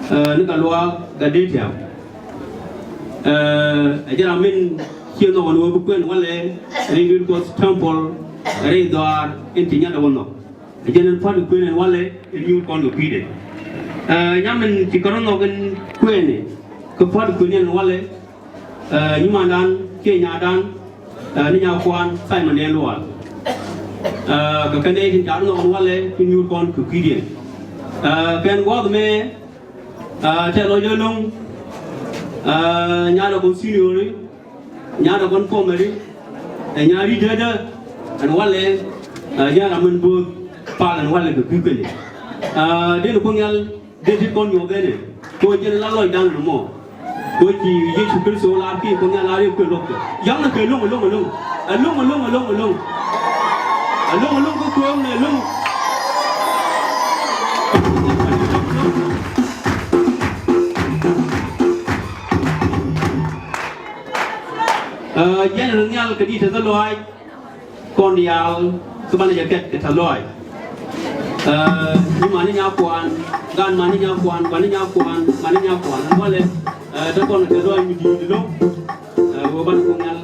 nước cả loa cả đi theo ở trên làm mình khi nó còn nuôi bút quên quan lệ riêng có temple riêng đó in chỉ nhận đâu nó ở trên nên phát được quên quan lệ in con được quy đấy nhà mình chỉ có nó cái quên này có phát được quên quan lệ nhưng mà đan kia nhà đan đi nhà quan sai mà nên luôn cái này thì cháu nó quan lệ in con được quy đấy cái quá thì theo lời đưa lông nhà đó con senior đấy nhà đó con form đấy nhà đi chơi đó anh quan lên nhà là mình vừa pa anh quan lên được cái này đây là con nhà đây là con nhiều đây này tôi chỉ là lời đang đúng không tôi chỉ với chụp cái số là cái con nhà là cái lông giống là cái lông có cuốn này lông dân hướng nhau cái đi thật loài con đi ao các bạn jacket cái thật loài nhưng mà đi nhau quan gan mà đi nhau quan mà đi nhau quan nó lên đó con cái loài mình đi lúc các bạn cùng nhau